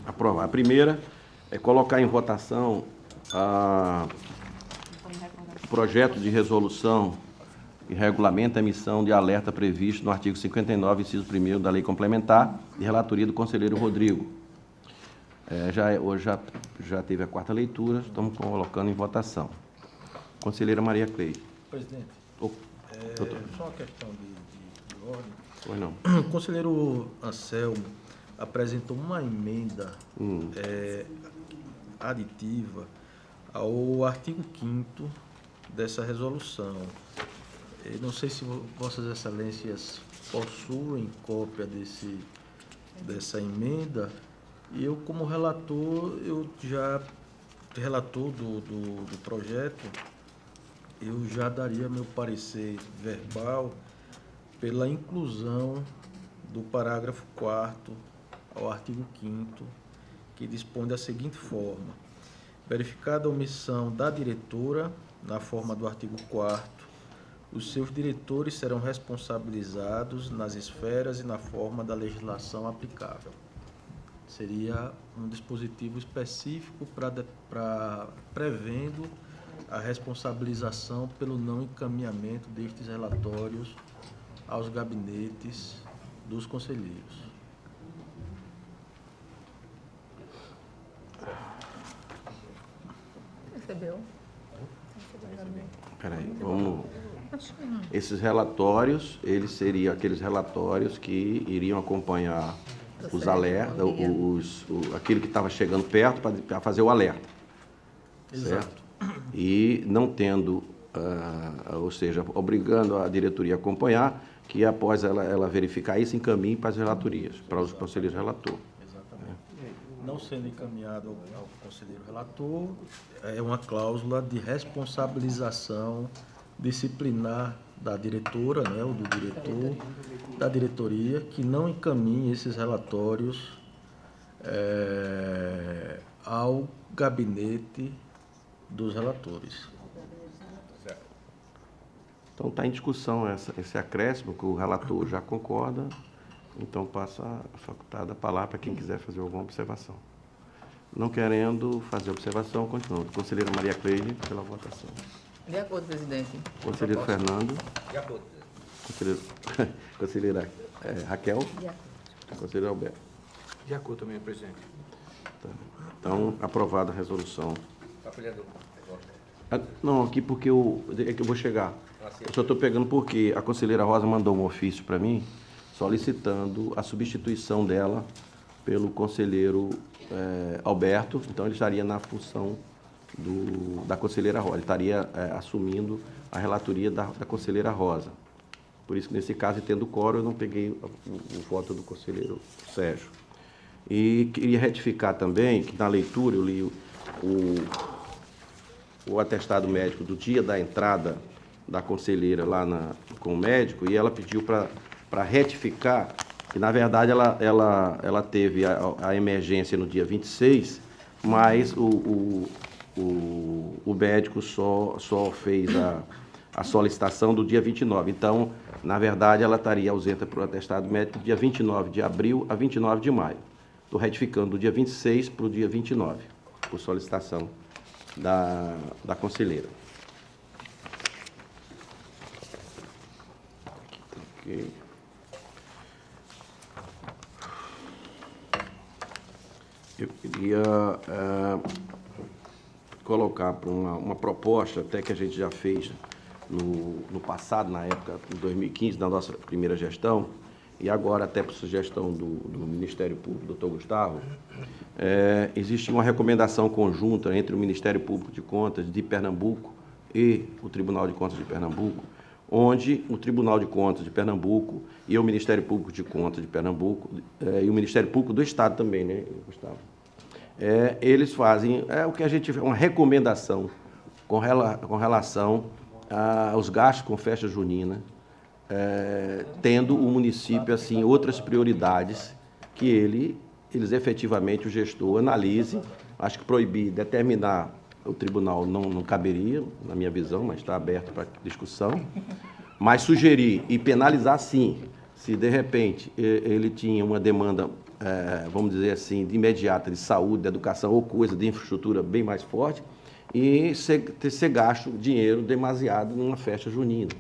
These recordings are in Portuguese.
Aprovar. A primeira é colocar em votação o projeto de resolução que regulamenta a emissão de alerta previsto no artigo 59, inciso 1º da Lei Complementar, de relatoria do conselheiro Rodrigo. Hoje já teve a quarta leitura, estamos colocando em votação. Conselheira Maria Cleide. Presidente, só uma questão de ordem. Pois não. O conselheiro Anselmo apresentou uma emenda aditiva ao artigo 5º dessa resolução. Eu não sei se Vossas Excelências possuem cópia dessa emenda, e eu, como relator, relator do projeto, eu já daria meu parecer verbal pela inclusão do parágrafo 4º ao artigo 5º, que dispõe da seguinte forma: verificada a omissão da diretora, na forma do artigo 4º, os seus diretores serão responsabilizados nas esferas e na forma da legislação aplicável. Seria um dispositivo específico prevendo a responsabilização pelo não encaminhamento destes relatórios aos gabinetes dos conselheiros. Recebeu? Peraí, vamos... Esses relatórios, eles seriam aqueles relatórios que iriam acompanhar os alertas, aquilo que estava chegando perto para fazer o alerta. Exato. Certo? E não tendo, ou seja, obrigando a diretoria a acompanhar, que após ela verificar isso, encaminhe para as relatorias, para os conselheiros relator. Exatamente. Não sendo encaminhado ao conselheiro relator, é uma cláusula de responsabilização disciplinar da diretora, né, ou do diretor, da diretoria, que não encaminhe esses relatórios ao gabinete dos relatores. Então está em discussão esse acréscimo, que o relator já concorda, então passa a facultada a palavra para quem quiser fazer alguma observação. Não querendo fazer observação, continuamos. Conselheira Maria Cleide, pela votação. De acordo, presidente. Conselheiro Fernando. De acordo. Conselheira Raquel. De acordo. Conselheiro Alberto. De acordo também, presidente. Tá. Então, aprovada a resolução. Vereador. Não, aqui porque é que eu vou chegar. Eu só estou pegando porque a conselheira Rosa mandou um ofício para mim, solicitando a substituição dela pelo conselheiro Alberto. Então, ele estaria na função da conselheira Rosa. Ele estaria assumindo a relatoria da conselheira Rosa. Por isso que, nesse caso, tendo quórum, eu não peguei o voto do conselheiro Sérgio. E queria retificar também que, na leitura, eu li o atestado médico do dia da entrada da conselheira lá com o médico, e ela pediu para retificar que, na verdade, ela teve a emergência no dia 26, mas o médico só fez a solicitação do dia 29. Então, na verdade, ela estaria ausente para o atestado médico do dia 29 de abril a 29 de maio. Estou retificando do dia 26 para o dia 29, por solicitação da conselheira. Okay. Eu queria colocar para uma proposta, até que a gente já fez no passado, na época de 2015, na nossa primeira gestão, e agora até por sugestão do Ministério Público, doutor Gustavo, existe uma recomendação conjunta entre o Ministério Público de Contas de Pernambuco e o Tribunal de Contas de Pernambuco, onde o Tribunal de Contas de Pernambuco e o Ministério Público de Contas de Pernambuco, e o Ministério Público do Estado também, né, Gustavo? Eles fazem o que a gente uma recomendação com relação aos gastos com festa junina, tendo o município assim outras prioridades que eles efetivamente, o gestor analise. Acho que proibir, determinar o tribunal não caberia, na minha visão, mas está aberto para discussão. Mas sugerir e penalizar, sim, se de repente ele tinha uma demanda vamos dizer assim, de imediata, de saúde, de educação ou coisa de infraestrutura bem mais forte, e ser gasto dinheiro demasiado numa festa junina.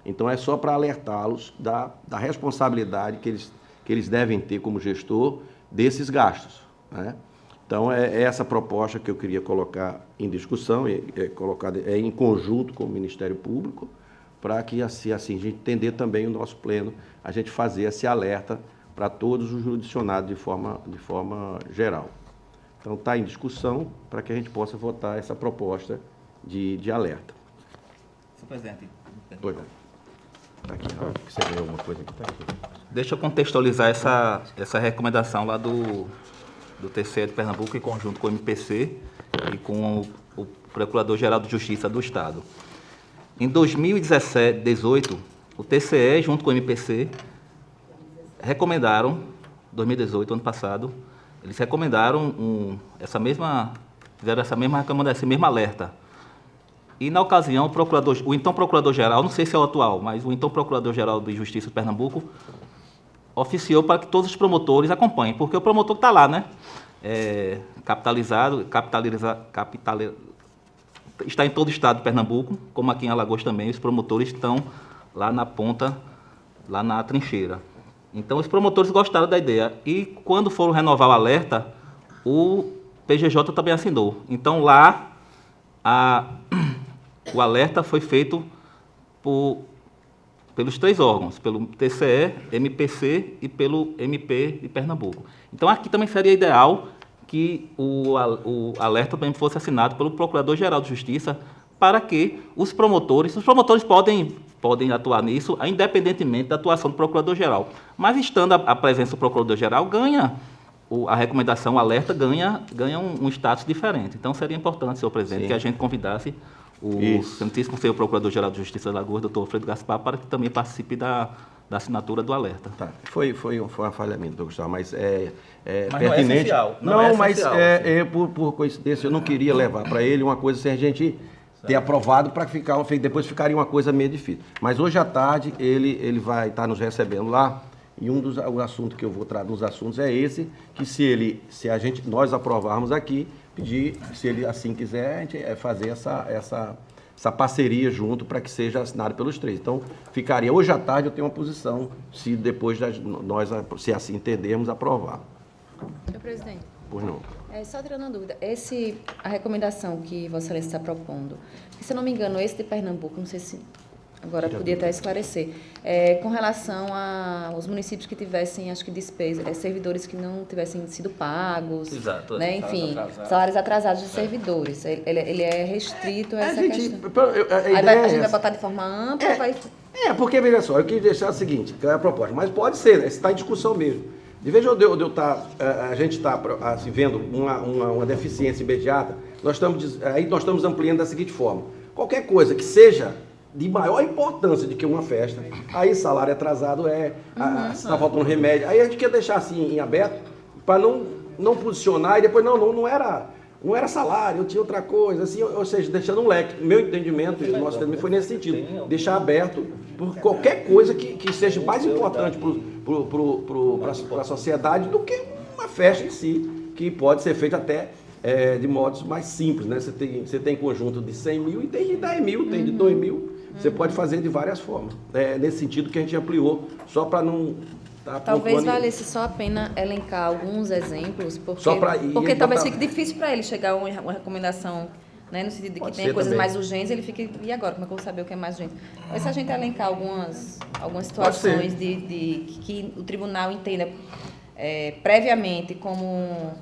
Então, é só para alertá-los da responsabilidade que eles devem ter como gestor desses gastos, né? Então, é essa proposta que eu queria colocar em discussão, em conjunto com o Ministério Público, para que, assim, a gente entender também o nosso pleno, a gente fazer esse alerta para todos os jurisdicionados de forma geral. Então, está em discussão para que a gente possa votar essa proposta de alerta. Senhor presidente. Pois é. Está aqui, você ganhou alguma coisa aqui? Está aqui. Deixa eu contextualizar essa recomendação lá do TCE de Pernambuco, em conjunto com o MPC e com o Procurador-Geral de Justiça do Estado. Em 2017-18, o TCE, junto com o MPC, recomendaram, 2018, ano passado, eles recomendaram fizeram essa mesma recomendação, esse mesmo alerta. E, na ocasião, o então Procurador-Geral, não sei se é o atual, mas o então Procurador-Geral de Justiça de Pernambuco oficiou para que todos os promotores acompanhem, porque o promotor está lá, né? Está em todo o estado de Pernambuco, como aqui em Alagoas também, os promotores estão lá na ponta, lá na trincheira. Então, os promotores gostaram da ideia. E, quando foram renovar o alerta, o PGJ também assinou. Então, lá, o alerta foi feito pelos 3 órgãos, pelo TCE, MPC e pelo MP de Pernambuco. Então, aqui também seria ideal que o alerta também fosse assinado pelo Procurador-Geral de Justiça, para que os promotores podem atuar nisso, independentemente da atuação do Procurador-Geral. Mas, estando a presença do Procurador-Geral, a recomendação, o alerta, ganha um status diferente. Então, seria importante, senhor presidente, Sim. que a gente convidasse o Santíssimo Senhor Procurador-Geral de Justiça de Alagoas, doutor Alfredo Gaspar, para que também participe da assinatura do alerta. Tá. Foi um falhamento, doutor Gustavo, mas Mas pertinente. não é essencial. Não, mas essencial, por coincidência, eu não queria levar para ele uma coisa sem a gente ter aprovado, para depois ficaria uma coisa meio difícil. Mas hoje à tarde ele vai estar nos recebendo lá, e o assunto que eu vou tratar dos assuntos é esse, que se nós aprovarmos aqui, pedir, se ele assim quiser, a gente fazer essa parceria junto para que seja assinado pelos 3. Então, ficaria hoje à tarde, eu tenho uma posição, se depois nós, se assim entendermos, aprovar. Senhor presidente, Pois não. só tirando uma dúvida, a recomendação que Vossa Excelência está propondo, se eu não me engano, esse de Pernambuco, não sei se agora podia até esclarecer, com relação aos municípios que tivessem, acho que despesas, servidores que não tivessem sido pagos, Exato, né, enfim, salários atrasados de servidores. Ele é restrito a essa questão. A gente vai botar de forma ampla ou vai... Porque, veja só, eu queria deixar o seguinte, que é a proposta, mas pode ser, né? Está em discussão mesmo. De vez a gente está assim, vendo uma deficiência imediata, nós estamos ampliando da seguinte forma: qualquer coisa que seja de maior importância do que uma festa, aí salário atrasado se está faltando remédio, aí a gente quer deixar assim em aberto, para não posicionar, e depois não era salário, eu tinha outra coisa, assim, ou seja, deixando um leque. Meu entendimento, e o nosso entendimento foi nesse sentido, deixar aberto por qualquer coisa que seja mais importante para a sociedade do que uma festa em si, que pode ser feita até de modos mais simples, né? Você tem conjunto de 100 mil e tem de 10 mil, tem de 2 mil, você pode fazer de várias formas. Nesse sentido que a gente ampliou, só para não... Talvez valesse só a pena elencar alguns exemplos, porque talvez fique difícil para ele chegar a uma recomendação, né, no sentido de que tem coisas mais urgentes, ele fica, e agora, como é que eu vou saber o que é mais urgente? Mas se a gente elencar algumas situações que o tribunal entenda previamente como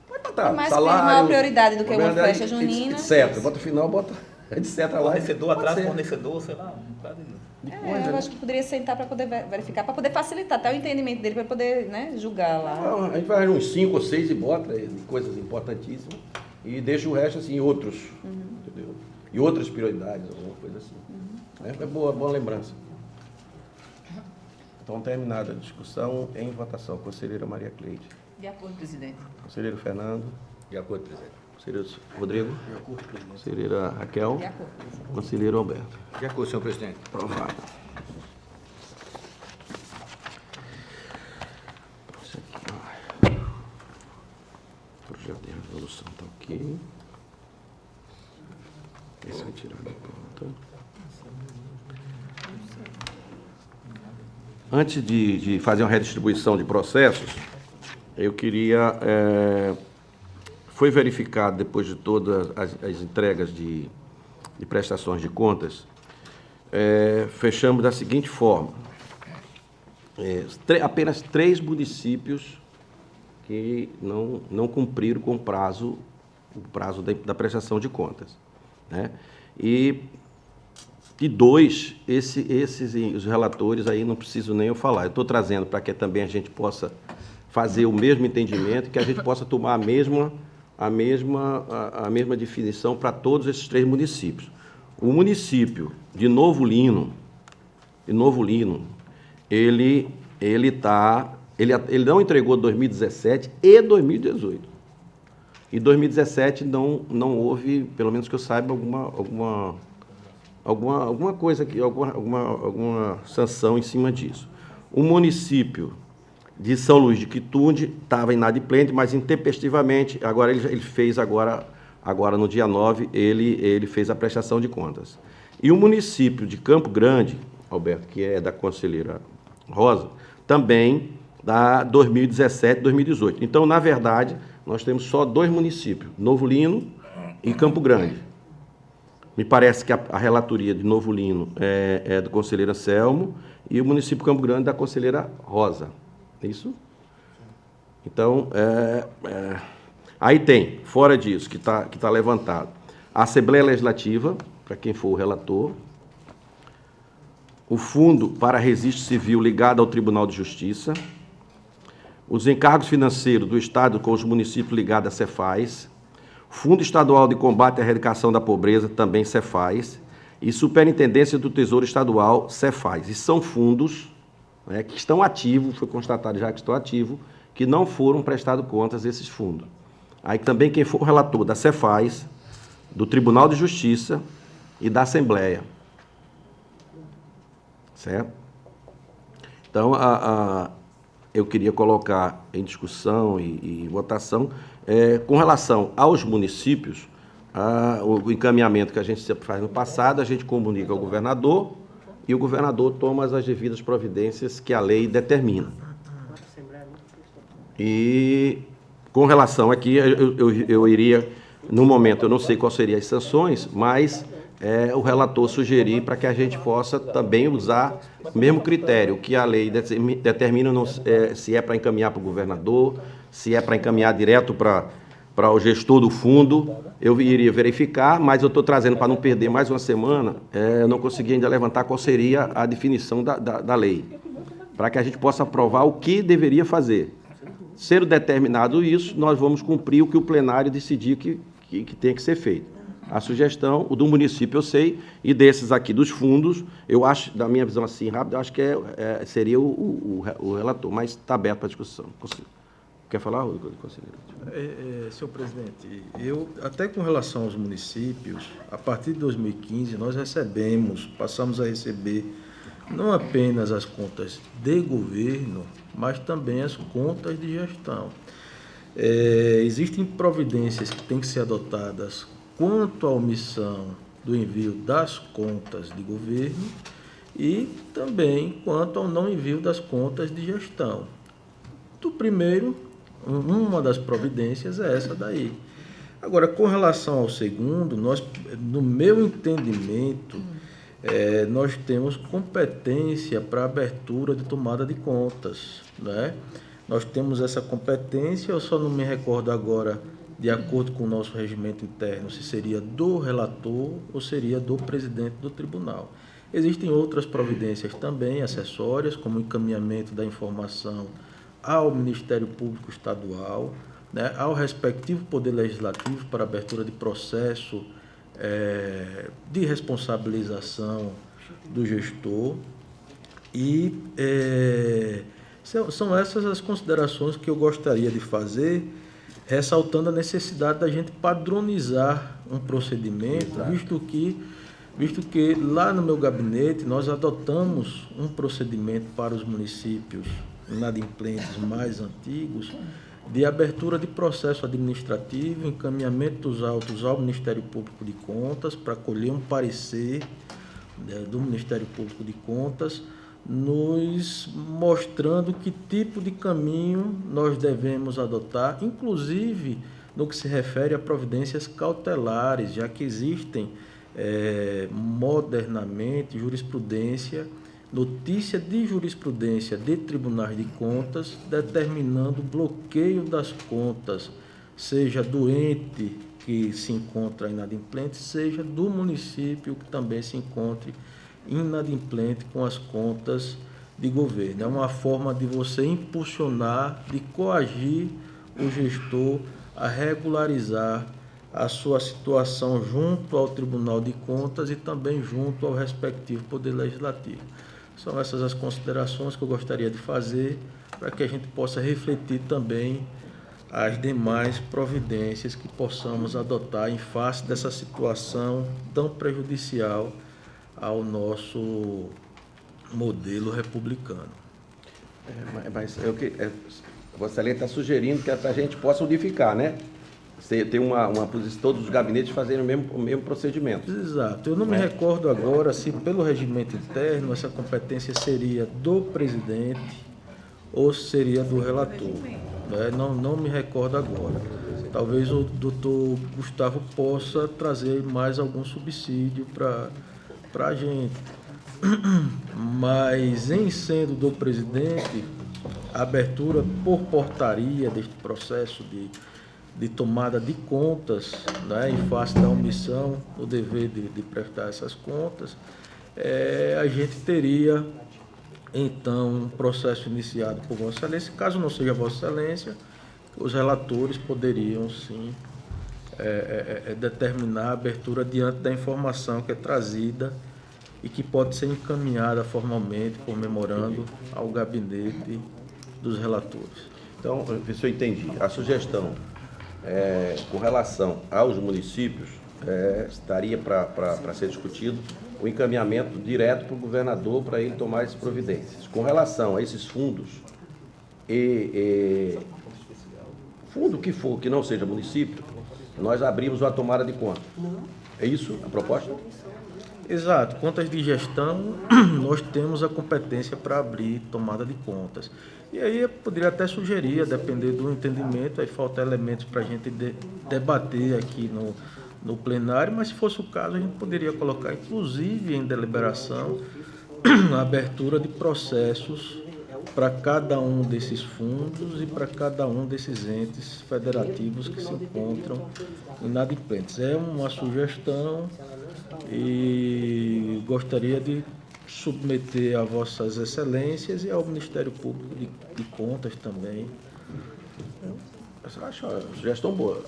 Vai botar mais salário, maior prioridade do que uma festa junina. Etc. Bota o final, bota etc. lá. Fornecedor atrás, fornecedor, sei lá, um bocado de coisa, eu acho que poderia sentar para poder verificar, para poder facilitar até o entendimento dele, para poder, né, julgar lá. A gente vai uns 5 ou 6 e bota de coisas importantíssimas e deixa o resto assim, outros, entendeu? E outras prioridades, alguma coisa assim. É boa lembrança. Então, terminada a discussão, em votação. Conselheira Maria Cleide. De acordo, presidente. Conselheiro Fernando. De acordo, presidente. Conselheiro Rodrigo. De acordo, presidente. Conselheira Raquel. De acordo, presidente. Conselheiro Alberto. De acordo, senhor presidente. Aprovado. Esse aqui. Projeto de resolução está ok. Esse vai tirar da pauta. Antes de fazer uma redistribuição de processos, eu queria... foi verificado, depois de todas as entregas de prestações de contas, fechamos da seguinte forma. Apenas 3 municípios que não cumpriram com o prazo da prestação de contas, né? E 2, os relatores aí não preciso nem eu falar. Eu estou trazendo para que também a gente possa fazer o mesmo entendimento, que a gente possa tomar a mesma definição para todos esses 3 municípios. O município de Novo Lino, ele não entregou 2017 e 2018. E 2017 não houve, pelo menos que eu saiba, alguma coisa aqui, alguma sanção em cima disso. O município de São Luís de Quitunde estava inadimplente, mas intempestivamente, agora ele fez agora no dia 9, ele fez a prestação de contas. E o município de Campo Grande, Alberto, que é da conselheira Rosa, também da 2017 e 2018. Então, na verdade, nós temos só 2 municípios, Novo Lino e Campo Grande. Me parece que a relatoria de Novo Lino é da conselheira Selmo e o município de Campo Grande da conselheira Rosa. É isso? Então, aí tem, fora disso, que tá levantado, a Assembleia Legislativa, para quem for o relator, o Fundo para Registro Civil ligado ao Tribunal de Justiça, os encargos financeiros do Estado com os municípios ligados à Cefaz, Fundo Estadual de Combate à Erradicação da Pobreza, também Cefaz, e Superintendência do Tesouro Estadual, Cefaz. E são fundos, né, que estão ativos, foi constatado já que estão ativos, que não foram prestados contas esses fundos. Aí também quem for o relator da Cefaz, do Tribunal de Justiça e da Assembleia. Certo? Então, eu queria colocar em discussão e votação, com relação aos municípios, o encaminhamento que a gente sempre faz no passado, a gente comunica ao governador e o governador toma as devidas providências que a lei determina. E, com relação aqui, eu iria, no momento, eu não sei quais seriam as sanções, mas o relator sugerir para que a gente possa também usar o mesmo critério que a lei determina, se é para encaminhar para o governador, se é para encaminhar direto para o gestor do fundo, eu iria verificar, mas eu estou trazendo para não perder mais uma semana, eu não consegui ainda levantar qual seria a definição da lei, para que a gente possa aprovar o que deveria fazer. Sendo determinado isso, nós vamos cumprir o que o plenário decidir que tem que ser feito. A sugestão, o do município eu sei, e desses aqui dos fundos, eu acho, da minha visão assim rápida, eu acho que seria o relator, mas está aberto para discussão. Quer falar, conselheiro? Senhor presidente, até com relação aos municípios, a partir de 2015, nós passamos a receber não apenas as contas de governo, mas também as contas de gestão. Existem providências que têm que ser adotadas quanto à omissão do envio das contas de governo e também quanto ao não envio das contas de gestão. Do primeiro, uma das providências é essa daí. Agora, com relação ao segundo, no meu entendimento, nós temos competência para abertura de tomada de contas, né? Nós temos essa competência, eu só não me recordo agora, de acordo com o nosso regimento interno, se seria do relator ou seria do presidente do tribunal. Existem outras providências também acessórias, como o encaminhamento da informação ao Ministério Público Estadual, né, ao respectivo Poder Legislativo para abertura de processo de responsabilização do gestor. E são essas as considerações que eu gostaria de fazer, ressaltando a necessidade da gente padronizar um procedimento, visto que lá no meu gabinete nós adotamos um procedimento para os municípios inadimplentes mais antigos, de abertura de processo administrativo, encaminhamento dos autos ao Ministério Público de Contas para colher um parecer do Ministério Público de Contas, nos mostrando que tipo de caminho nós devemos adotar, inclusive no que se refere a providências cautelares, já que existem modernamente jurisprudência, notícia de jurisprudência de tribunais de contas determinando bloqueio das contas, seja do ente que se encontra inadimplente, seja do município que também se encontre inadimplente com as contas de governo. É uma forma de você impulsionar, de coagir o gestor a regularizar a sua situação junto ao Tribunal de Contas e também junto ao respectivo Poder Legislativo. São essas as considerações que eu gostaria de fazer para que a gente possa refletir também as demais providências que possamos adotar em face dessa situação tão prejudicial ao nosso modelo republicano. Mas Vossa Excelência está sugerindo que a gente possa unificar, né? Tem uma posição, todos os gabinetes fazerem o mesmo procedimento. Exato. Eu não me recordo agora se pelo regimento interno essa competência seria do presidente ou seria do relator. Não me recordo agora. Talvez o doutor Gustavo possa trazer mais algum subsídio para a gente. Mas, em sendo do presidente, a abertura por portaria deste processo de tomada de contas, né, em face da omissão, o dever de prestar essas contas, a gente teria, então, um processo iniciado por Vossa Excelência. Caso não seja Vossa Excelência, os relatores poderiam, sim, determinar a abertura diante da informação que é trazida e que pode ser encaminhada formalmente por memorando ao gabinete dos relatores. Então, se eu entendi, a sugestão com relação aos municípios estaria para ser discutido o encaminhamento direto para o governador para ele tomar as providências. Com relação a esses fundos, fundo que for, que não seja município, nós abrimos uma tomada de conta. É isso a proposta? Exato. Contas de gestão, nós temos a competência para abrir tomada de contas. E aí eu poderia até sugerir, a depender do entendimento, aí falta elementos para a gente debater aqui no plenário, mas se fosse o caso, a gente poderia colocar, inclusive em deliberação, a abertura de processos para cada um desses fundos e para cada um desses entes federativos que se encontram inadimplentes. É uma sugestão e gostaria de submeter a Vossas Excelências e ao Ministério Público de Contas também. Eu acho uma sugestão boa.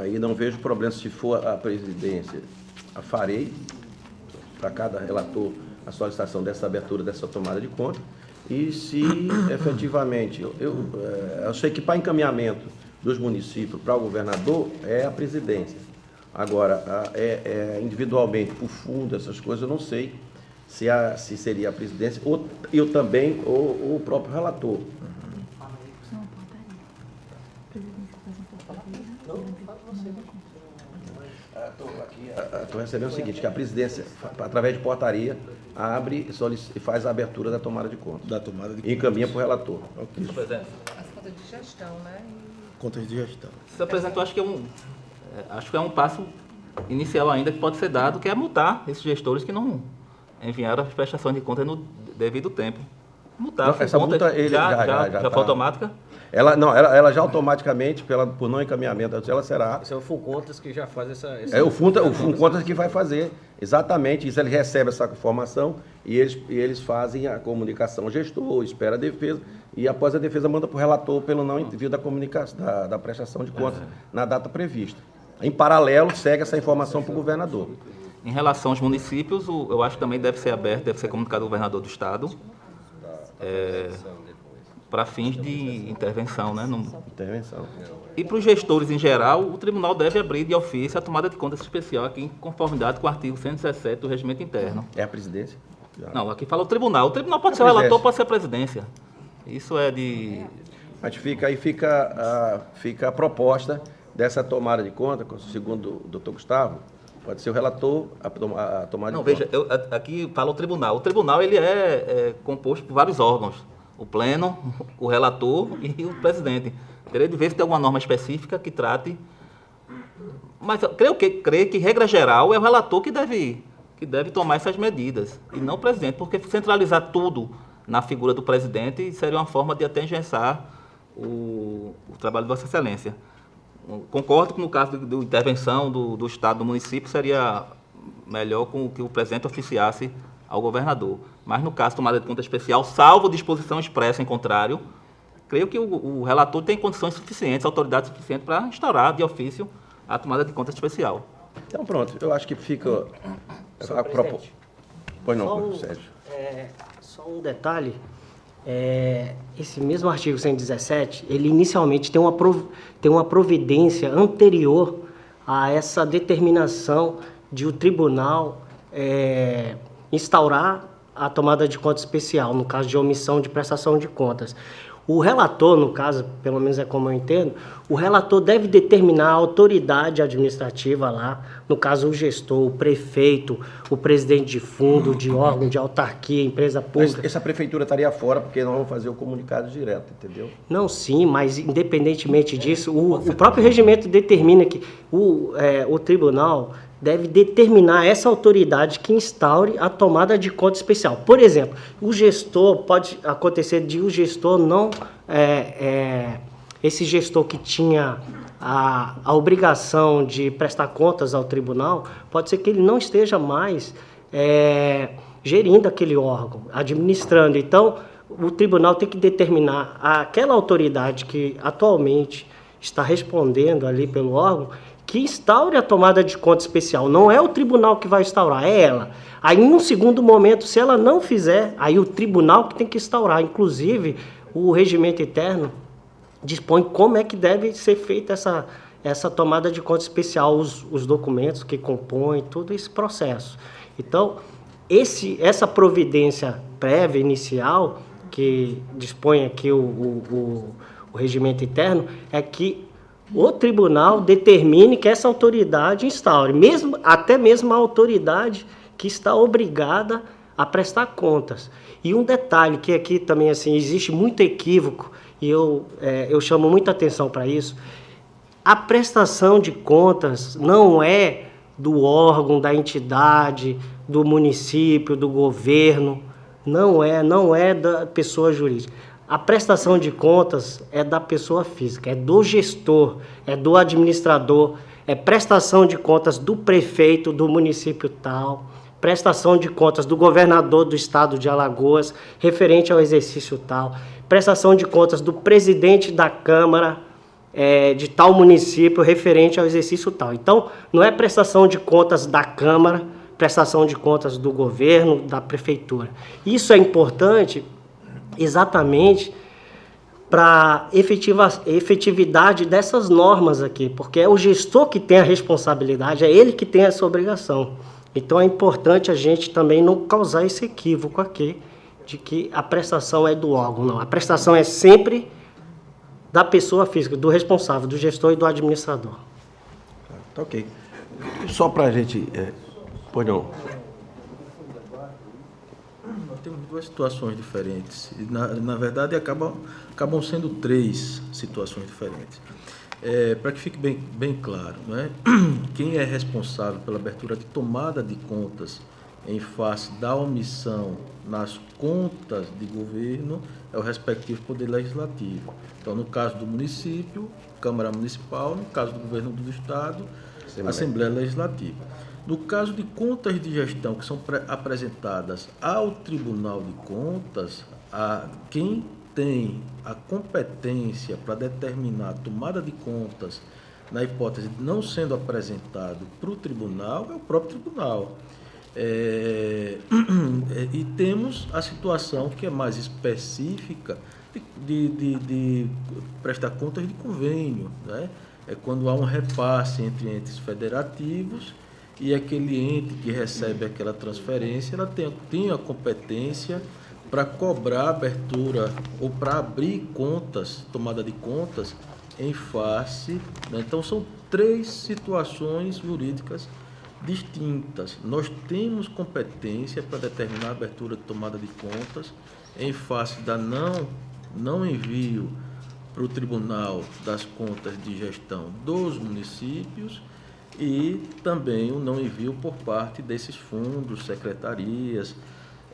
E não vejo problema se for a presidência. Farei para cada relator a solicitação dessa abertura, dessa tomada de conta. E se efetivamente, eu sei que para encaminhamento dos municípios para o governador é a presidência. Agora, individualmente, por fundo, essas coisas, eu não sei se seria a presidência, ou eu também, ou o próprio relator. Estou recebendo o seguinte, que a presidência, através de portaria, abre e faz a abertura da tomada de conta. E encaminha para o relator. Okay. As contas de gestão, né? Contas de gestão. Senhor presidente, eu acho que é um passo inicial ainda que pode ser dado, que é multar esses gestores que não enviaram as prestações de contas no devido tempo. Multar. Não, essa multa já foi tá automática? Ela já automaticamente, por não encaminhamento, ela será... Esse é o FUNCONTAS que já faz essa... o FUNCONTAS que vai fazer, exatamente isso. Ele recebe essa informação e eles fazem a comunicação ao gestor, espera a defesa, e após a defesa manda para o relator pelo não envio da comunicação, da prestação de contas na data prevista. Em paralelo, segue essa informação para o governador. Em relação aos municípios, eu acho que também deve ser aberto, deve ser comunicado ao governador do Estado, para fins de intervenção, né? Intervenção. E para os gestores em geral, o tribunal deve abrir de ofício a tomada de contas especial aqui em conformidade com o artigo 117 do regimento interno. É a presidência? Não, aqui fala o tribunal. O tribunal pode ser o relator, pode ser a presidência. Isso é de... Mas fica a proposta dessa tomada de conta, segundo o doutor Gustavo, pode ser o relator a tomada de conta. Não, veja, aqui fala o tribunal. O tribunal ele é composto por vários órgãos. O pleno, o relator e o presidente. Teria de ver se tem alguma norma específica que trate... Mas eu creio que, regra geral, é o relator que deve tomar essas medidas, e não o presidente, porque centralizar tudo na figura do presidente seria uma forma de até engessar o trabalho de Vossa Excelência. Concordo que no caso de intervenção do Estado, do município, seria melhor com que o presidente oficiasse ao governador. Mas no caso de tomada de conta especial, salvo disposição expressa em contrário, creio que o relator tem condições suficientes, autoridade suficiente para instaurar de ofício a tomada de conta especial. Então pronto, eu acho que fica... Pois não, Sérgio. Só um detalhe, esse mesmo artigo 117, ele inicialmente tem uma providência anterior a essa determinação de o tribunal instaurar a tomada de conta especial, no caso de omissão de prestação de contas. O relator, no caso, pelo menos é como eu entendo, o relator deve determinar a autoridade administrativa lá, no caso o gestor, o prefeito, o presidente de fundo, de órgão, de autarquia, empresa pública. Mas essa prefeitura estaria fora porque nós vamos fazer o comunicado direto, entendeu? Não, sim, mas independentemente disso, o próprio regimento determina que o tribunal deve determinar essa autoridade que instaure a tomada de conta especial. Por exemplo, o gestor, pode acontecer de o gestor não... esse gestor que tinha a obrigação de prestar contas ao tribunal, pode ser que ele não esteja mais gerindo aquele órgão, administrando. Então, o tribunal tem que determinar aquela autoridade que atualmente está respondendo ali pelo órgão, que instaure a tomada de conta especial. Não é o tribunal que vai instaurar, é ela. Aí, em um segundo momento, se ela não fizer, aí o tribunal que tem que instaurar. Inclusive, o regimento interno dispõe como é que deve ser feita essa tomada de conta especial, os documentos que compõem, todo esse processo. Então, essa providência prévia, inicial, que dispõe aqui o regimento interno, é que o tribunal determine que essa autoridade instaure, até mesmo a autoridade que está obrigada a prestar contas. E um detalhe que aqui também assim, existe muito equívoco, e eu chamo muita atenção para isso, a prestação de contas não é do órgão, da entidade, do município, do governo, não é da pessoa jurídica. A prestação de contas é da pessoa física, é do gestor, é do administrador, é prestação de contas do prefeito do município tal, prestação de contas do governador do estado de Alagoas, referente ao exercício tal, prestação de contas do presidente da Câmara de tal município, referente ao exercício tal. Então, não é prestação de contas da Câmara, prestação de contas do governo, da prefeitura. Isso é importante exatamente para efetividade dessas normas aqui, porque é o gestor que tem a responsabilidade, é ele que tem essa obrigação. Então é importante a gente também não causar esse equívoco aqui, de que a prestação é do órgão, não. A prestação é sempre da pessoa física, do responsável, do gestor e do administrador. Tá ok. Só para a gente... Pois não. Nós temos duas situações diferentes. E, na verdade, acabam sendo três situações diferentes. Para que fique bem claro, né? Quem é responsável pela abertura de tomada de contas em face da omissão nas contas de governo é o respectivo Poder Legislativo. Então, no caso do município, Câmara Municipal, no caso do governo do Estado, Assembleia Legislativa. No caso de contas de gestão que são apresentadas ao Tribunal de Contas, quem tem a competência para determinar a tomada de contas, na hipótese de não sendo apresentado para o tribunal, é o próprio tribunal. E temos a situação que é mais específica de prestar contas de convênio, né? É quando há um repasse entre entes federativos e aquele ente que recebe aquela transferência, ela tem a competência para cobrar abertura ou para abrir contas, tomada de contas, em face, né? Então, são 3 situações jurídicas distintas. Nós temos competência para determinar a abertura de tomada de contas em face da não envio para o Tribunal das Contas de Gestão dos municípios e também o não envio por parte desses fundos, secretarias,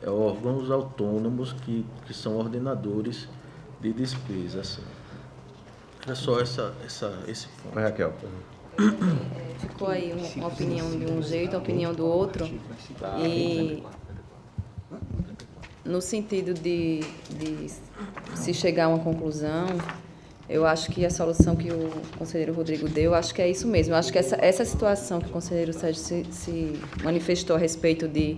órgãos autônomos que são ordenadores de despesas. É só esse ponto. Raquel. Ficou aí uma opinião de um jeito, a opinião do outro. E no sentido de se chegar a uma conclusão, eu acho que a solução que o conselheiro Rodrigo deu, acho que é isso mesmo. Eu acho que essa situação que o conselheiro Sérgio se manifestou a respeito de,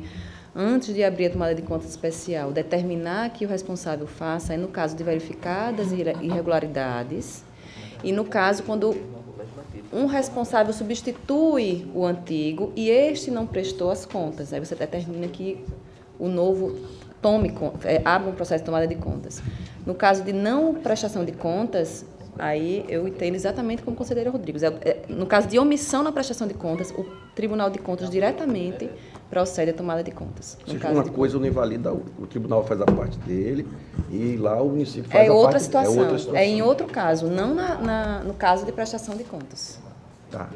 antes de abrir a tomada de contas especial, determinar que o responsável faça, é no caso de verificadas irregularidades, e no caso quando um responsável substitui o antigo e este não prestou as contas. Aí você determina que o novo abra um processo de tomada de contas. No caso de não prestação de contas, aí eu entendo exatamente como o conselheiro Rodrigues. No caso de omissão na prestação de contas, o Tribunal de Contas diretamente procede à tomada de contas. Se uma coisa não invalida, o tribunal faz a parte dele e lá o município faz a parte dele. É outra situação. É em outro caso, não no caso de prestação de contas. Tá.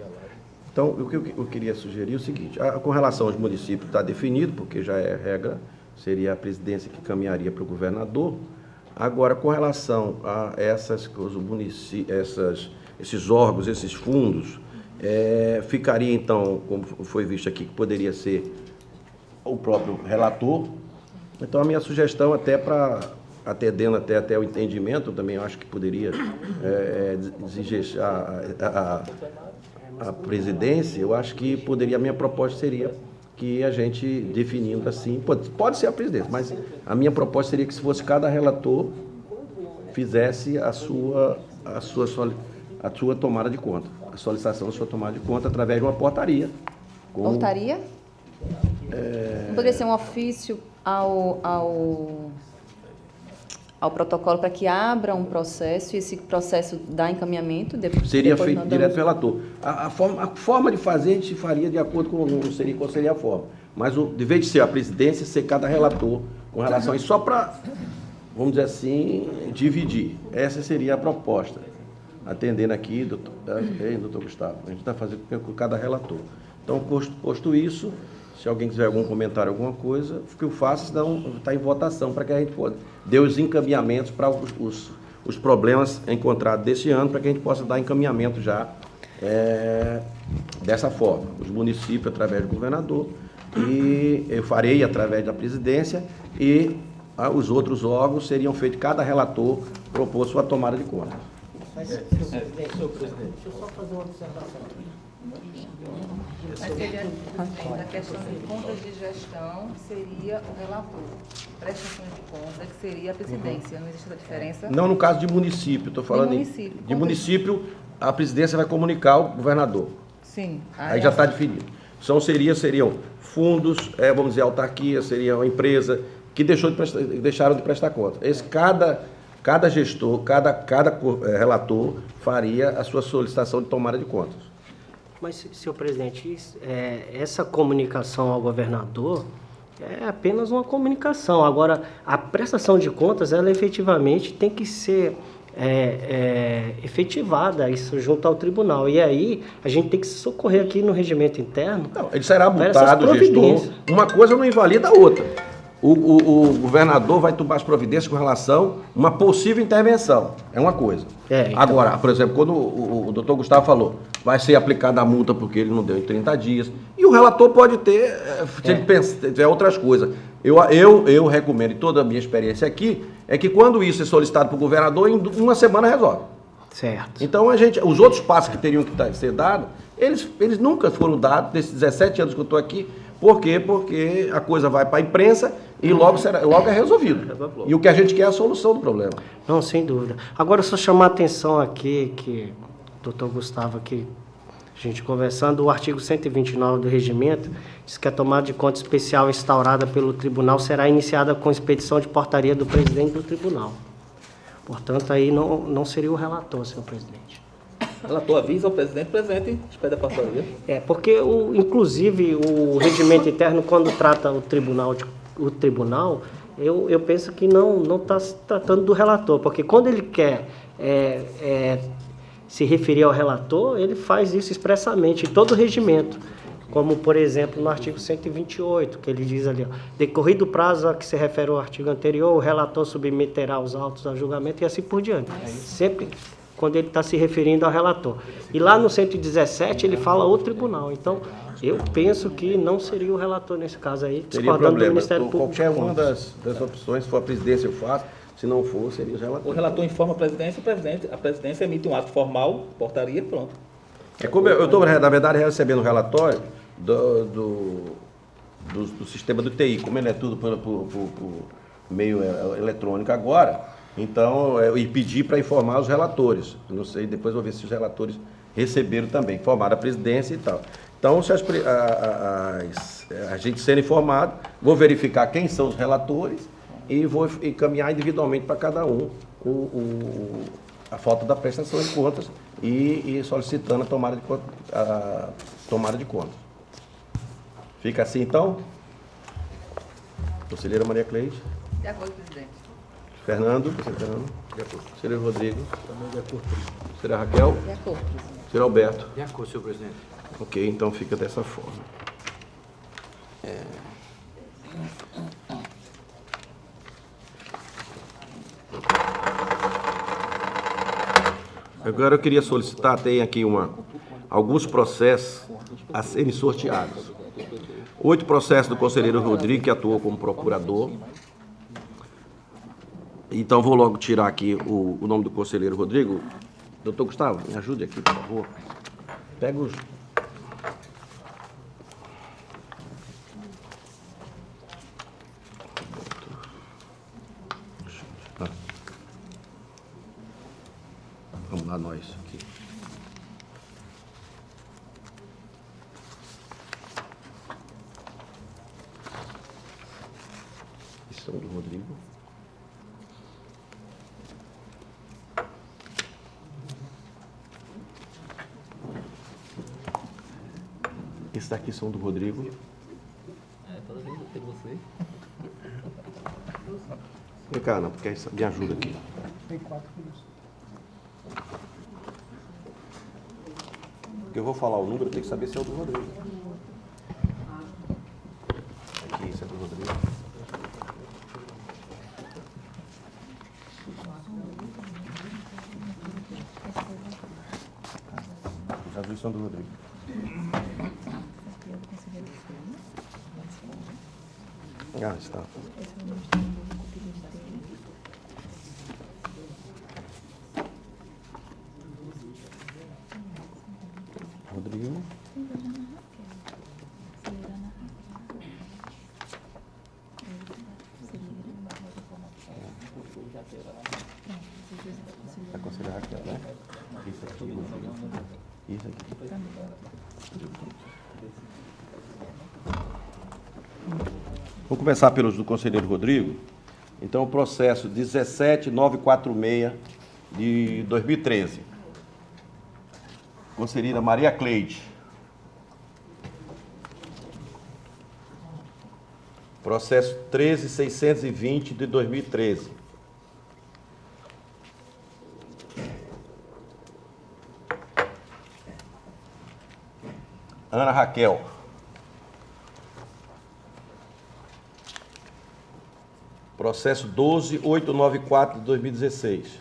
Então, o que eu queria sugerir é o seguinte, com relação aos municípios está definido, porque já é regra, seria a presidência que caminharia para o governador. Agora, com relação a esses órgãos, esses fundos, ficaria então, como foi visto aqui, que poderia ser o próprio relator. Então, a minha sugestão, atendendo até o entendimento, também acho que poderia exigir a presidência, eu acho que a minha proposta seria que a gente, definindo assim, pode ser a presidência, mas a minha proposta seria que se fosse cada relator fizesse a sua tomada de conta, a solicitação da sua tomada de conta através de uma portaria. Portaria? Não poderia ser um ofício ao protocolo para que abra um processo e esse processo dá encaminhamento? Seria feito direto pelo relator. A forma de fazer a gente faria de acordo com qual seria a forma. Mas de vez de ser a presidência, ser cada relator com relação a isso, só para, vamos dizer assim, dividir. Essa seria a proposta. Atendendo aqui, doutor Gustavo, a gente está fazendo com cada relator. Então, posto isso, se alguém quiser algum comentário, alguma coisa, o que eu faço, senão está em votação, para que a gente dê os encaminhamentos para os problemas encontrados desse ano, para que a gente possa dar encaminhamento já dessa forma. Os municípios, através do governador, e eu farei através da presidência, e os outros órgãos seriam feitos, cada relator propor sua tomada de conta. Senhor presidente, deixa eu só fazer uma observação aqui. Mas seria, na questão de contas de gestão, seria o relator. Prestações de contas, que seria a presidência. Não existe essa diferença? Não, no caso de município, estou falando de município, a presidência vai comunicar ao governador. Sim. Aí já está definido. Seriam fundos, vamos dizer, autarquia, seria uma empresa que deixaram de prestar conta. Cada gestor, cada relator faria a sua solicitação de tomada de contas. Mas, senhor presidente, essa comunicação ao governador é apenas uma comunicação. Agora, a prestação de contas, ela efetivamente tem que ser efetivada, isso junto ao tribunal. E aí, a gente tem que se socorrer aqui no regimento interno. Não, ele será multado, o gestor. Uma coisa não invalida a outra. O governador vai tomar as providências com relação a uma possível intervenção. É uma coisa. Então. Agora, por exemplo, quando o doutor Gustavo falou, vai ser aplicada a multa porque ele não deu em 30 dias. E o relator pode ter, se ele tiver outras coisas. Eu recomendo, e toda a minha experiência aqui, é que quando isso é solicitado para o governador, em uma semana resolve. Certo. Então, os outros passos que teriam que ser dados, eles nunca foram dados, nesses 17 anos que eu estou aqui. Por quê? Porque a coisa vai para a imprensa e logo é resolvido. E o que a gente quer é a solução do problema. Não, sem dúvida. Agora, só chamar a atenção aqui, que o doutor Gustavo aqui a gente conversando, o artigo 129 do regimento diz que a tomada de conta especial instaurada pelo tribunal será iniciada com expedição de portaria do presidente do tribunal. Portanto, aí não seria o relator, senhor presidente. O relator avisa ao presidente, o presidente expede a portaria. Porque, inclusive, o regimento interno, quando trata o tribunal, eu penso que não está se tratando do relator, porque quando ele quer se referir ao relator, ele faz isso expressamente em todo o regimento, como, por exemplo, no artigo 128, que ele diz ali, ó, decorrido o prazo a que se refere ao artigo anterior, o relator submeterá os autos a julgamento e assim por diante. Sempre quando ele está se referindo ao relator. E lá no 117 ele fala o tribunal. Então, eu penso que não seria o relator nesse caso aí, discordando do Ministério Público. Qualquer uma das opções, se for a presidência eu faço, se não for, seria o relator. O relator informa a presidência, a presidência emite um ato formal, portaria, pronto. É como eu estou, na verdade, recebendo o relatório do sistema do TI, como ele é tudo por meio eletrônico agora, então, e pedir para informar os relatores. Não sei, depois vou ver se os relatores receberam também, informar a presidência e tal. Então, se a gente sendo informado, vou verificar quem são os relatores e vou encaminhar individualmente para cada um a foto da prestação de contas e solicitando a tomada de contas. Fica assim, então? Conselheira Maria Cleide. De acordo, presidente. Fernando. De acordo. Conselheiro Rodrigo. Também de acordo. Conselheira Raquel. De acordo, presidente. Conselheiro Alberto. De acordo, senhor presidente. Ok, então fica dessa forma. Agora eu queria solicitar, tem aqui alguns processos a serem sorteados. 8 processos do conselheiro Rodrigo, que atuou como procurador. Então vou logo tirar aqui o nome do conselheiro Rodrigo. Doutor Gustavo, me ajude aqui, por favor. Pega os... Vamos lá, nós aqui. Esse é o do Rodrigo. Esses daqui são do Rodrigo. Toda vez eu tenho você. Vem cá, não, porque me ajuda aqui. Porque eu vou falar o número, tem que saber se é o do Rodrigo. Aqui, esse é do Rodrigo. Os azuis são do Rodrigo. Ah, está. Rodrigo. A conselheira Raquel, né? Isso aqui, isso aqui. Vou começar pelos do conselheiro Rodrigo. Então, o processo 17946 de 2013. Conselheira Maria Cleide. Processo 13620 de 2013. Ana Raquel. Processo 12894 de 2016.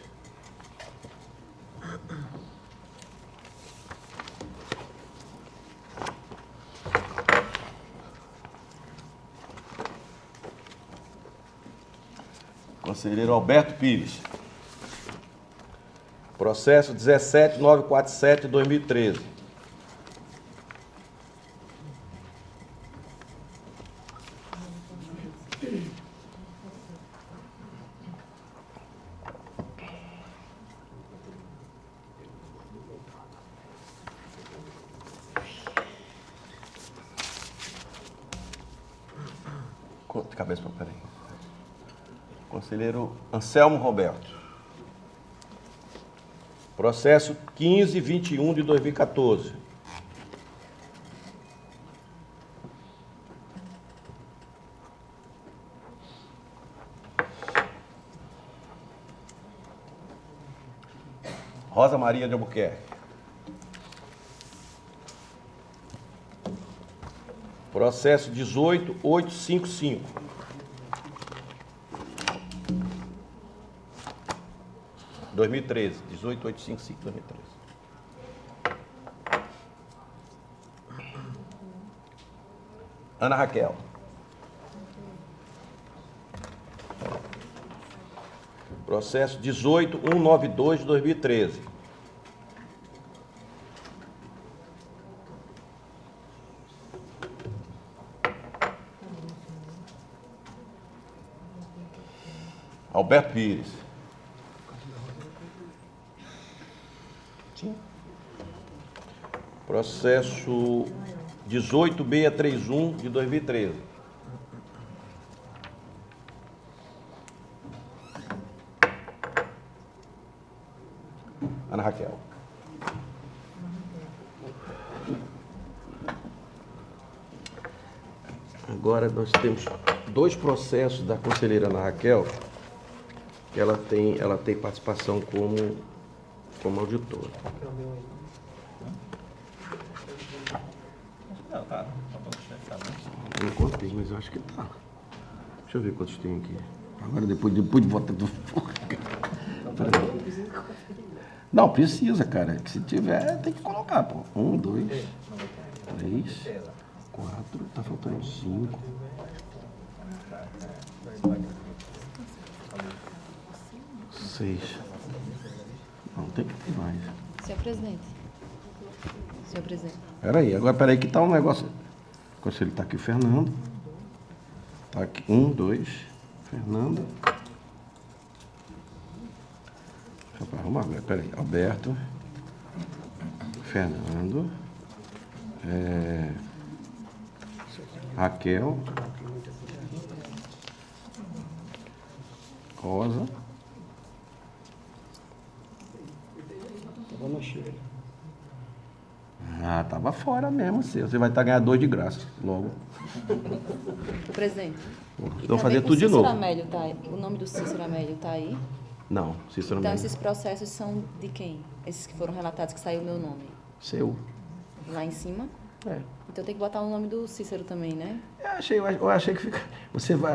Conselheiro Alberto Pires. Processo 17947 de 2013. cabeça, peraí. Conselheiro Anselmo Roberto. Processo 1521 de 2014. Rosa Maria de Albuquerque. Processo 18855. (2013) 18855, 2013. Ana Raquel. Processo 18192 de 2013. Alberto Pires. Sim. Processo 18631 de 2013. Ana Raquel. Agora nós temos 2 processos da conselheira Ana Raquel, que ela tem participação como auditora. Não contei, mas eu acho que tá. Deixa eu ver quantos tem aqui. Agora depois de votar do Não, precisa, cara. Que se tiver, tem que colocar, pô. 1, 2, 3, 4, tá faltando 5. 6. Não, tem que ter mais. Senhor presidente. Senhor presidente. Peraí, que tá um negócio. O conselho tá aqui, o Fernando. Tá aqui, 1, 2, Fernando. Deixa eu arrumar agora, peraí. Alberto. Fernando. Raquel. Rosa. Ah, tava fora mesmo, você vai estar ganhando 2 de graça, logo. Senhor presidente. Então fazer tudo de novo. Amélio tá aí. O nome do Cícero Amélio está aí? Não, Cícero Então Amélio. esses processos são de quem? Esses que foram relatados que saiu o meu nome? Seu. Lá em cima? É. Então tem que botar o nome do Cícero também, né? Eu achei que fica.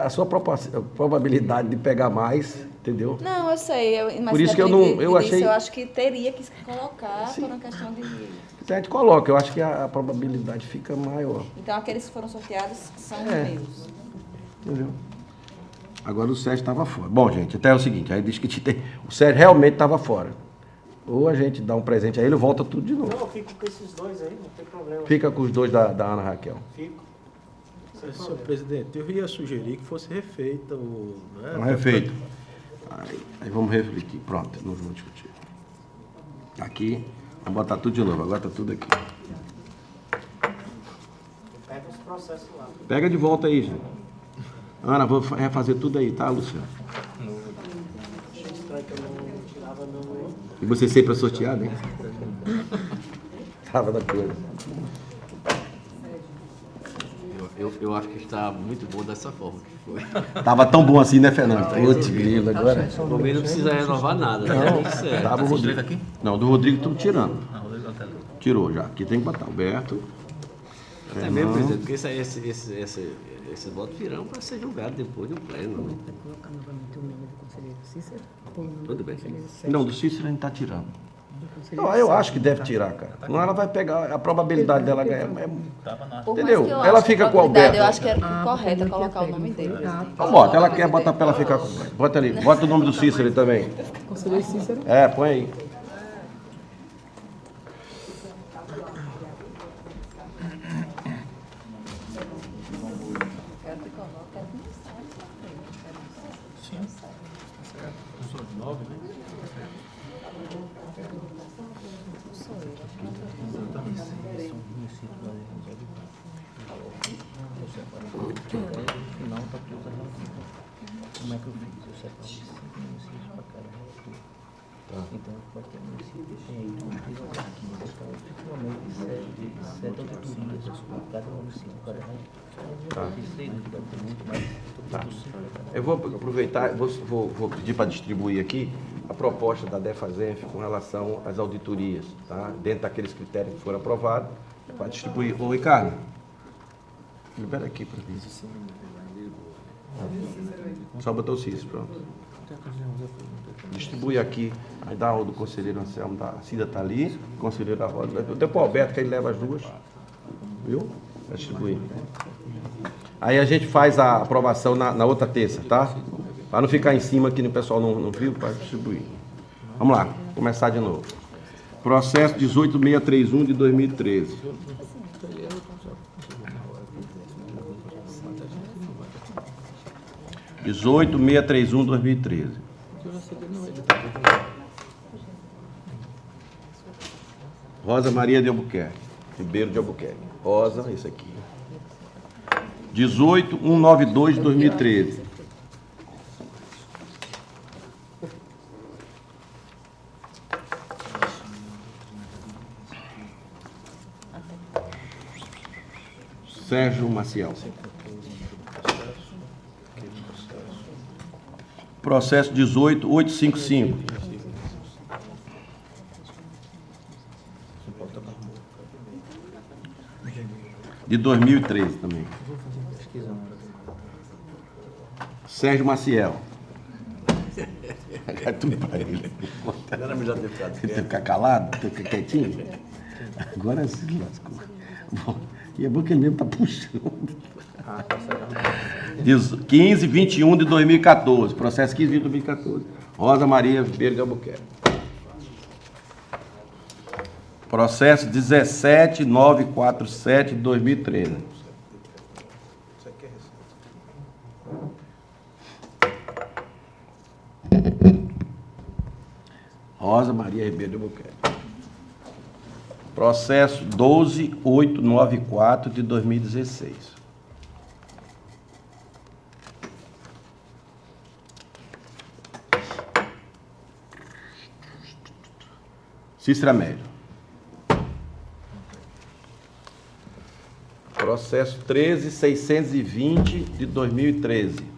A sua probabilidade de pegar mais, entendeu? Não, eu sei. Mas por isso que eu achei. Eu acho que teria que colocar por uma questão de. A gente coloca, eu acho que a probabilidade fica maior. Então aqueles que foram sorteados são meus. Entendeu? Agora o Sérgio estava fora. Bom, gente, até é o seguinte, aí diz que o Sérgio realmente estava fora. Ou a gente dá um presente a ele, volta tudo de novo. Não, eu fico com esses 2 aí, não tem problema. Fica com os 2 da Ana Raquel. Fico. Senhor presidente, eu ia sugerir que fosse refeita o... Não, refeito. Aí vamos refletir. Pronto, não vamos discutir. Aqui, vamos botar tudo de novo. Agora está tudo aqui. Pega os processos lá. Pega de volta aí, gente. Ana, vou refazer tudo aí, tá, Luciano? Achei estranho que eu não tirava meu... E você sempre sorteado, hein? Tava da coisa. Eu acho que está muito bom dessa forma que foi. Tava tão bom assim, né, Fernando? Putz, grilo, agora. O governo não precisa renovar nada. Não, Né? tava o Rodrigo aqui? Não, do Rodrigo tu tirando. Ah, Rodrigo Antelo. Tirou já. Aqui tem que botar Alberto. Até mesmo, presidente, porque esses votos virão para ser julgados depois do pleno. Né? Vai colocar novamente o nome do conselheiro Cícero? Ou o nome Tudo do bem. conselheiro Sérgio? Não, do Cícero a gente tá tirando. Do conselheiro Não, eu Sérgio. acho que deve tirar, cara. Não, ela vai pegar, a probabilidade dela ganhar é... Tava na... Por mais Entendeu? que eu Ela ache fica a com o probabilidade, Alberto. Eu acho que era correto colocar o nome dele. Então bota, ela quer botar pra ela ficar com... Bota ali, bota o nome do Cícero ali também. Conselheiro Cícero? É, põe aí. Quero que coloque, quero que não saia. Final está preso. Então, qualquer município tem aí uma autarquia. Então, efetivamente, sete auditorias, cada município, cada Eu vou aproveitar, vou pedir para distribuir aqui a proposta da DEFAZENF com relação às auditorias, tá? Dentro daqueles critérios que foram aprovados, para distribuir. Ô, Ricardo, libera aqui para mim. Só botou o Cícero, pronto. Distribui aqui, aí dá o do conselheiro Anselmo, a Cida está ali, o conselheiro da Rosa. Eu tenho para o Alberto, que ele leva as duas, viu? Vai distribuir. Aí a gente faz a aprovação na outra terça, tá? Para não ficar em cima aqui, o pessoal não viu, para distribuir. Vamos lá, começar de novo. Processo 18631 de 2013. (18.631 de 2013). Rosa Maria de Albuquerque. Ribeiro de Albuquerque. Rosa, esse aqui. 18.192 de 2013. Sérgio Maciel. Processo 18.855. De 2013 também. Sérgio Maciel. Tudo para ele. Não era melhor ter ficado Você ficar calado, ficar quietinho? Agora se lascou. Bom, e é bom que ele mesmo está puxando. 15.21 de 2014. Processo 15.21 de 2014. Rosa Maria Ribeiro de Albuquerque. Processo 17.947 de 2013. Rosa Maria Ribeiro de Albuquerque. Processo 12.894 de 2016. Cícero Amédio. Processo 13.620 de 2013.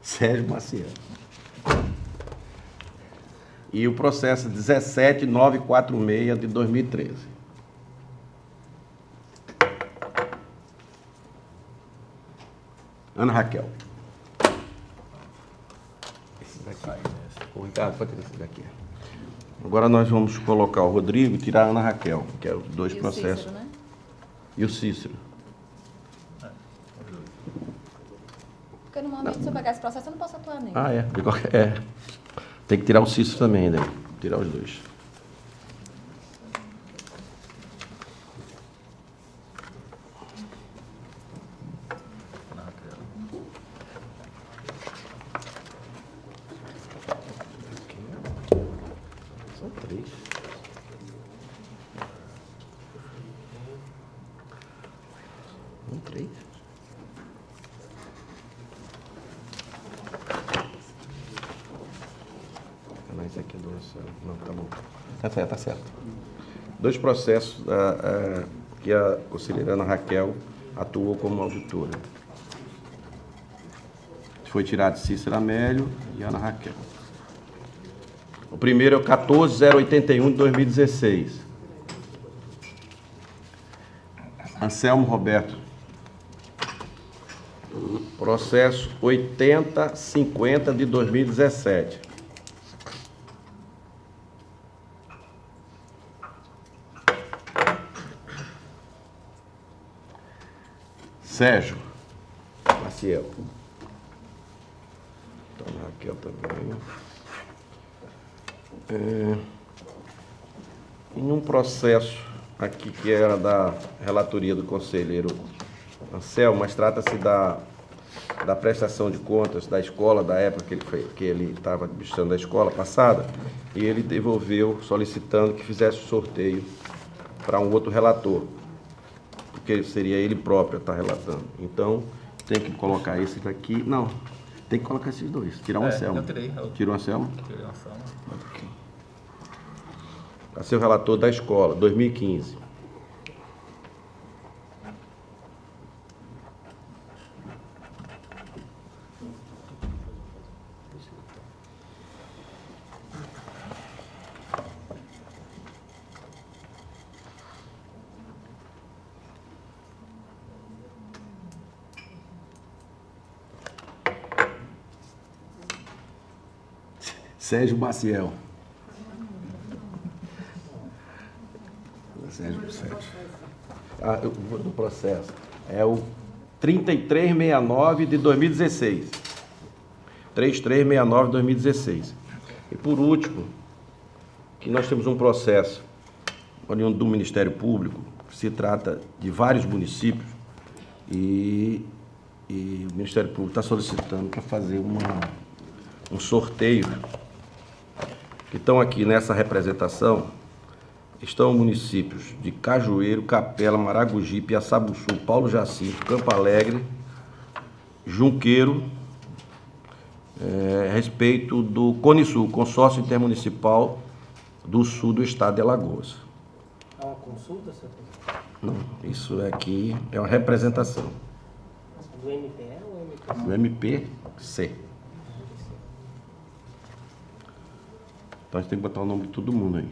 Sérgio Maciel. E o processo 17.946 de 2013. Ana Raquel. Esse daqui. O Ricardo, pode ter esse daqui. Agora nós vamos colocar o Rodrigo e tirar a Ana Raquel, que é os dois processos. Cícero, né? E o Cícero. Porque no momento, se eu pegar esse processo, eu não posso atuar nele. Ah, é. É. Tem que tirar o Cícero também, né? Tirar os dois. São três. São três. Não, esse aqui é do Anselmo. Não, tá bom. Tá certo. Dois processos que a conselheira Ana Raquel atuou como auditora. Foi tirado Cícero Amélio e Ana Raquel. O primeiro é o 14.081 de 2016. Anselmo Roberto. Processo 80.50 de 2017. Sérgio Maciel. Então, Raquel também. Em um processo aqui que era da relatoria do conselheiro Anselmo, mas trata-se da prestação de contas da escola, da época que ele estava administrando a escola passada, e ele devolveu solicitando que fizesse o sorteio para um outro relator, porque seria ele próprio a estar relatando. Então, Tem que colocar esse daqui. Não, tem que colocar esses dois. Tirar o Anselmo. Eu tirei. Tira o Anselmo. Tirei uma soma. Para ser o relator da escola, 2015. Sérgio Maciel. Sérgio. Eu vou do processo. É o 3369 de 2016. 3369 de 2016. E por último, que nós temos um processo oriundo do Ministério Público, que se trata de vários municípios, e o Ministério Público está solicitando para fazer um sorteio. Que estão aqui nessa representação, estão municípios de Cajueiro, Capela, Maragogi, Piaçabuçu, Paulo Jacinto, Campo Alegre, Junqueiro, a respeito do CONISUL, Consórcio Intermunicipal do Sul do Estado de Alagoas. É uma consulta, senhor presidente? Não, isso aqui é uma representação. Do MPE ou MPC? Do MPC. Então a gente tem que botar o nome de todo mundo aí.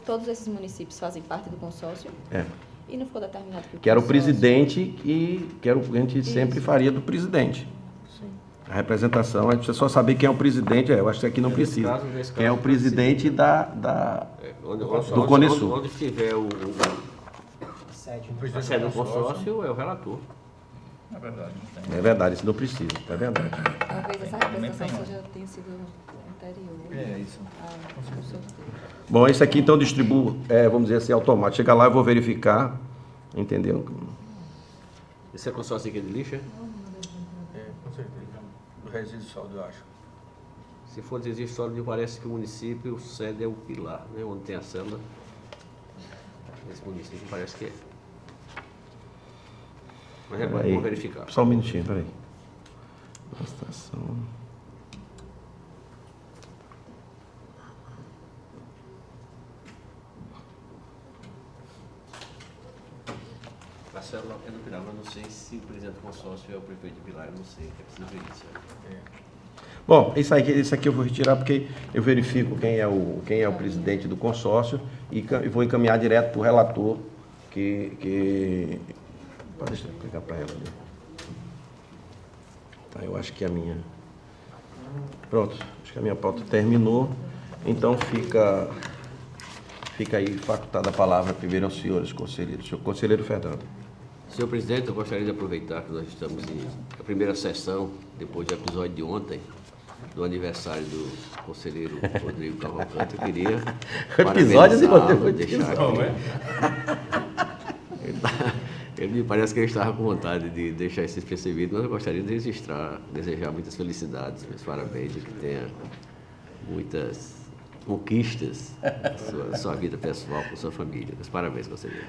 Todos esses municípios fazem parte do consórcio? É. E não ficou determinado Que era o presidente que era o que a gente sempre faria do presidente. Sim. A representação, a gente precisa só saber quem é o presidente. Eu acho que aqui não precisa. nesse Quem é o caso, presidente do CONISUL. Onde estiver a sede do consórcio, é o relator. É verdade, não tem. É verdade, isso não precisa. É verdade. Talvez essa representação já tenha sido anterior. É isso. ao sorteio. Bom, esse aqui então distribuo, vamos dizer assim, automático. Chega lá, eu vou verificar. Entendeu? Esse é consórcio aqui de lixo, é? Com certeza. Do resíduo sólido, eu acho. Se for de resíduo sólido, me parece que o município, o sede é o Pilar, né? Onde tem a célula. Esse município parece que é. Mas vamos verificar. Só um minutinho, peraí. Estação. A célula é do Pilar, mas não sei se o presidente do consórcio é o prefeito de Pilar, eu não sei, é preciso ver isso. Bom, isso aqui eu vou retirar porque eu verifico quem é o presidente do consórcio e vou encaminhar direto para o relator Deixa eu pegar para ela ali. Tá, eu acho que a minha... Pronto, acho que a minha pauta terminou. Então fica aí facultada a palavra primeiro aos senhores conselheiros. Senhor conselheiro Fernando. Senhor presidente, eu gostaria de aproveitar que nós estamos em a primeira sessão, depois do episódio de ontem, do aniversário do conselheiro Rodrigo Cavalcante. Eu queria episódio de ontem, deixar ele me parece que ele estava com vontade de deixar isso percebido, mas eu gostaria de registrar, desejar muitas felicidades, meus parabéns, e que tenha muitas conquistas na sua vida pessoal, com sua família. Meus parabéns, conselheiro.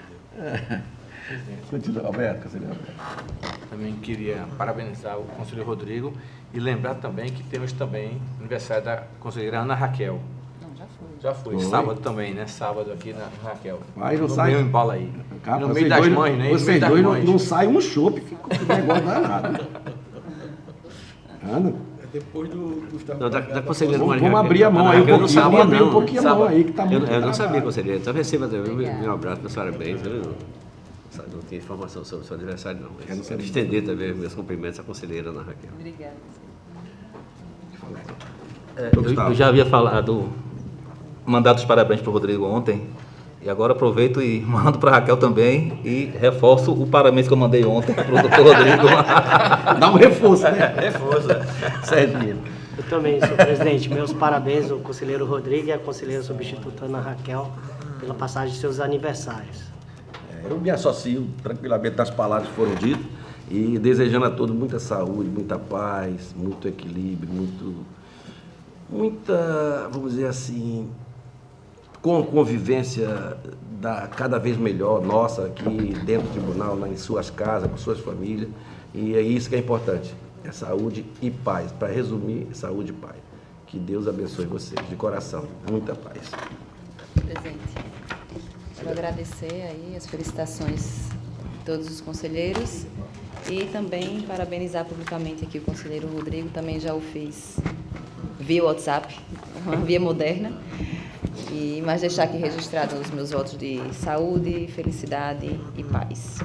Continua, Alberto, conselheiro Alberto. Também queria parabenizar o conselheiro Rodrigo e lembrar também que temos também aniversário da conselheira Ana Raquel. Não, já foi. Já foi. Foi. Sábado também, né? Sábado aqui na Raquel. Mas não no sai- meio embala aí. Cara, no meio das mães, né? No Vocês meio das dois mães. não sai um chope, fica um negócio danado. Ana, Depois do Gustavo. Não, da conselheira vamos Maria abrir a mão aí um Raquel, eu não pouquinho, sabia, vamos abrir um não. pouquinho a mão aí, que tá muito Eu não sabia, atrasado. conselheiro. Então receba também meu abraço, meus parabéns. Eu não tinha informação sobre o seu aniversário, não. Mas quero estender também meus cumprimentos à conselheira Ana Raquel. Obrigada. Eu já havia mandado os parabéns para o Rodrigo ontem, e agora aproveito e mando para a Raquel também, e reforço o parabéns que eu mandei ontem para o doutor Rodrigo. Dá um reforço, né? Reforço. Serginho. Eu também, senhor presidente. Meus parabéns ao conselheiro Rodrigo e à conselheira substituta Ana Raquel pela passagem de seus aniversários. Eu me associo tranquilamente nas palavras que foram ditas e desejando a todos muita saúde, muita paz, muito equilíbrio, muita, vamos dizer assim, convivência cada vez melhor nossa aqui dentro do tribunal, em suas casas, com suas famílias. E é isso que é importante, é saúde e paz. Para resumir, saúde e paz. Que Deus abençoe vocês, de coração. Muita paz. Presidente, quero agradecer aí as felicitações de todos os conselheiros e também parabenizar publicamente aqui o conselheiro Rodrigo, também já o fiz via WhatsApp, uma via moderna, mas deixar aqui registrado os meus votos de saúde, felicidade e paz.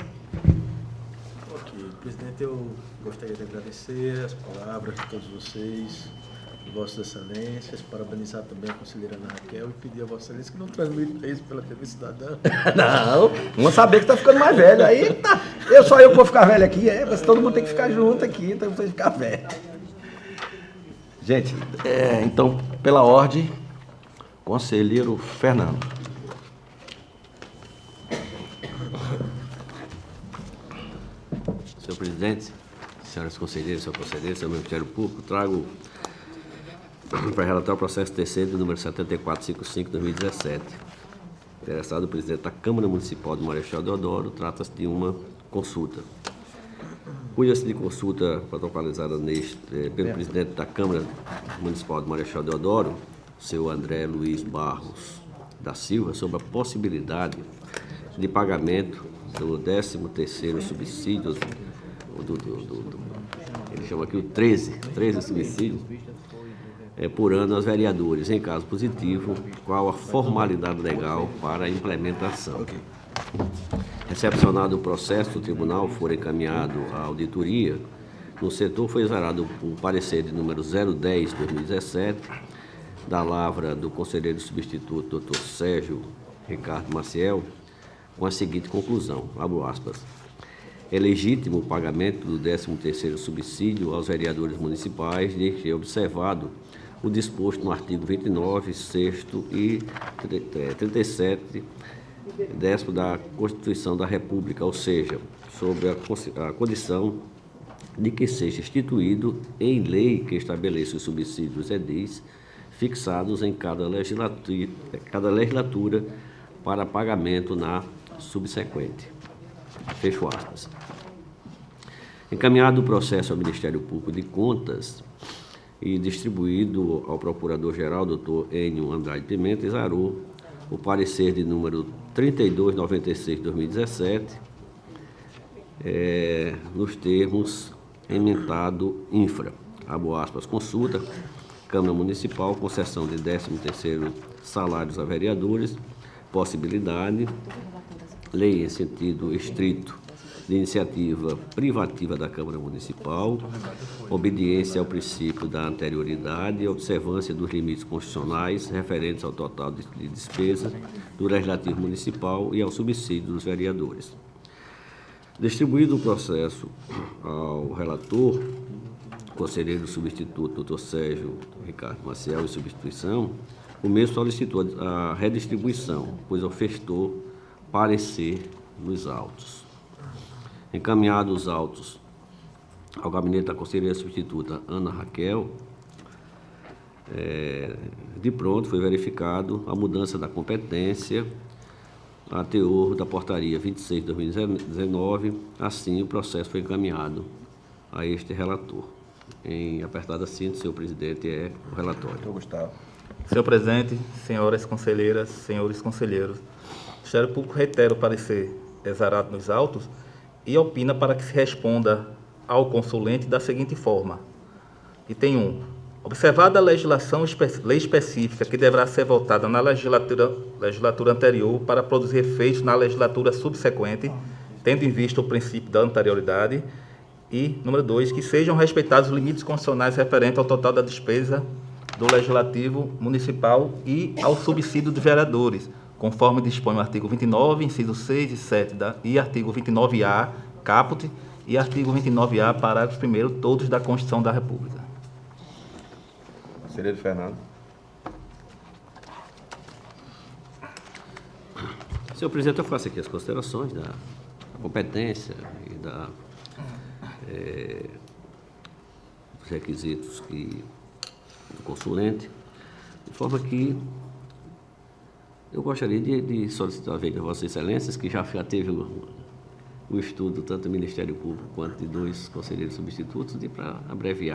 Ok, presidente, eu gostaria de agradecer as palavras de todos vocês, Vossas Excelências, parabenizar também a conselheira Ana Raquel e pedir a Vossa Excelência que não transmita isso pela TV Cidadã. Não, vamos saber que está ficando mais velho. Aí tá. Só eu que vou ficar velho aqui, mas todo mundo tem que ficar junto aqui, então não precisa ficar velho. Gente, então, pela ordem, conselheiro Fernando. Senhor presidente, senhoras conselheiras, senhor conselheiro, senhor Ministério Público, trago para relatar o processo terceiro do número 7455/2017. Interessado o presidente da Câmara Municipal de Marechal Deodoro, trata-se de uma consulta. Cuida-se de consulta protocolizada pelo presidente da Câmara Municipal de Marechal Deodoro, seu André Luiz Barros da Silva, sobre a possibilidade de pagamento do 13º subsídio, ele chama aqui o 13 subsídio, por ano aos vereadores. Em caso positivo, qual a formalidade legal para a implementação. Recepcionado o processo do tribunal, for encaminhado à auditoria, no setor foi exarado o parecer de número 010/2017, da lavra do conselheiro substituto Dr. Sérgio Ricardo Maciel, com a seguinte conclusão, abro aspas, é legítimo o pagamento do 13º subsídio aos vereadores municipais, desde que observado o disposto no artigo 29, 6º e 37, 10º da Constituição da República, ou seja, sobre a condição de que seja instituído em lei que estabeleça os subsídios edis fixados em cada legislatura para pagamento na subsequente. Fecho aspas. Encaminhado o processo ao Ministério Público de Contas e distribuído ao Procurador-Geral, Dr. Enio Andrade Pimenta, exarou o parecer de número 3296/2017, nos termos emendado infra, abro aspas, consulta, Câmara Municipal, concessão de 13º salários a vereadores, possibilidade, lei em sentido estrito de iniciativa privativa da Câmara Municipal, obediência ao princípio da anterioridade e observância dos limites constitucionais referentes ao total de despesa do Legislativo Municipal e ao subsídio dos vereadores. Distribuído o processo ao relator, conselheiro substituto Dr. Sérgio Ricardo Maciel, em substituição, o mesmo solicitou a redistribuição, pois ofestou parecer nos autos. Encaminhados os autos ao gabinete da conselheira substituta Ana Raquel, de pronto foi verificado a mudança da competência a teor da portaria 26/2019, assim o processo foi encaminhado a este relator. Em apertada síntese, senhor presidente, é o relatório. Doutor Gustavo. Senhor presidente, senhoras conselheiras, senhores conselheiros, o Ministério Público reitera o parecer exarado nos autos e opina para que se responda ao consulente da seguinte forma. Item 1. Observada a lei específica que deverá ser votada na legislatura anterior para produzir efeitos na legislatura subsequente, tendo em vista o princípio da anterioridade, e, número 2, que sejam respeitados os limites constitucionais referentes ao total da despesa do Legislativo Municipal e ao subsídio dos vereadores, conforme dispõe o artigo 29, inciso 6 e 7, e artigo 29A, caput, e artigo 29A, parágrafo 1º, todos da Constituição da República. Conselheiro Fernando. Senhor presidente, eu faço aqui as considerações da competência e dos requisitos do consulente, de forma que eu gostaria de solicitar a Vossas Excelências, que já teve o estudo tanto do Ministério Público quanto de 2 conselheiros substitutos, e para abreviar